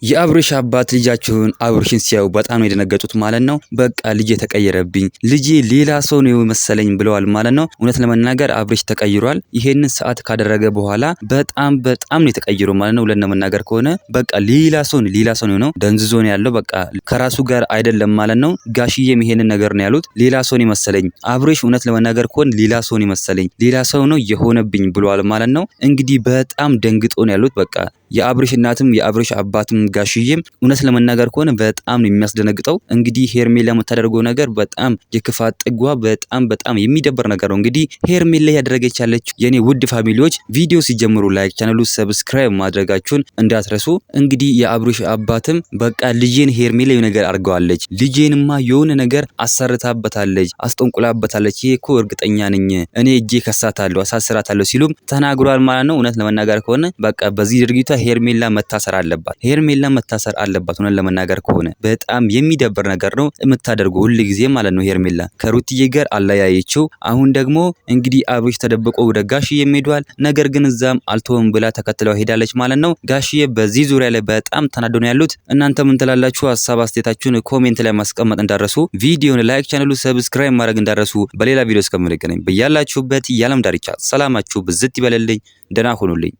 የአብርሽ አባት ልጃቸውን አብርሽን ሲያዩ በጣም ነው የደነገጡት ማለት ነው። በቃ ልጄ ተቀየረብኝ፣ ልጄ ሌላ ሰው ነው መሰለኝ ብለዋል ማለት ነው። እውነት ለመናገር አብርሽ ተቀይሯል። ይሄንን ሰዓት ካደረገ በኋላ በጣም ነው የተቀየረው ማለት ነው። ለመናገር ከሆነ በቃ ሌላ ሰው ነው ደንዝዞ ነው ያለው። በቃ ከራሱ ጋር አይደለም ማለት ነው። ጋሽዬም ይሄንን ነገር ነው ያሉት። ሌላ ሰው ነው መሰለኝ አብርሽ፣ እውነት ለመናገር ከሆነ ሌላ ሰው ነው መሰለኝ፣ ሌላ ሰው ነው የሆነብኝ ብለዋል ማለት ነው። እንግዲህ በጣም ደንግጦ ነው ያሉት። በቃ የአብርሽ እናትም የአብርሽ አባትም ጋሽዬም እውነት ለመናገር ከሆነ በጣም ነው የሚያስደነግጠው። እንግዲህ ሄርሜላ የምታደርገው ነገር በጣም የክፋት ጥጓ በጣም የሚደበር ነገር ነው። እንግዲህ ሄርሜላ ያደረገች ያለችው የኔ ውድ ፋሚሊዎች ቪዲዮ ሲጀምሩ ላይክ ቻናሉ ሰብስክራይብ ማድረጋችሁን እንዳትረሱ። እንግዲህ የአብርሽ አባትም በቃ ልጄን ሄርሜላ የሆነ ነገር አድርገዋለች፣ ልጄንማ የሆነ ነገር አሰርታበታለች፣ አስጠንቁላበታለች፣ ይሄ እኮ እርግጠኛ ነኝ እኔ እጄ ከሳታለሁ አሳስራታለሁ ሲሉም ተናግሯል ማለት ነው። እውነት ለመናገር ከሆነ በቃ በዚህ ድርጊቷ ሄርሜላ መታሰር አለባት። ሄርሜላ መታሰር አለባት። ሆነን ለመናገር ከሆነ በጣም የሚደብር ነገር ነው የምታደርገው ሁሉ ጊዜ ማለት ነው። ሄርሜላ ከሩትዬ ጋር አለያየችው። አሁን ደግሞ እንግዲህ አብርሽ ተደብቆ ወደ ጋሽዬ ሄዷል። ነገር ግን እዛም አልተወም ብላ ተከትለው ሄዳለች ማለት ነው። ጋሽዬ በዚህ ዙሪያ ላይ በጣም ተናደው ነው ያሉት። እናንተ ምን ትላላችሁ? ሀሳብ አስተያየታችሁን ኮሜንት ላይ ማስቀመጥ እንዳረሱ፣ ቪዲዮን ላይክ ቻናሉ ሰብስክራይብ ማድረግ እንዳረሱ። በሌላ ቪዲዮ እስከምንገናኝ በያላችሁበት የዓለም ዳርቻ ሰላማችሁ ብዝት ይበልልኝ። ደህና ሁኑልኝ።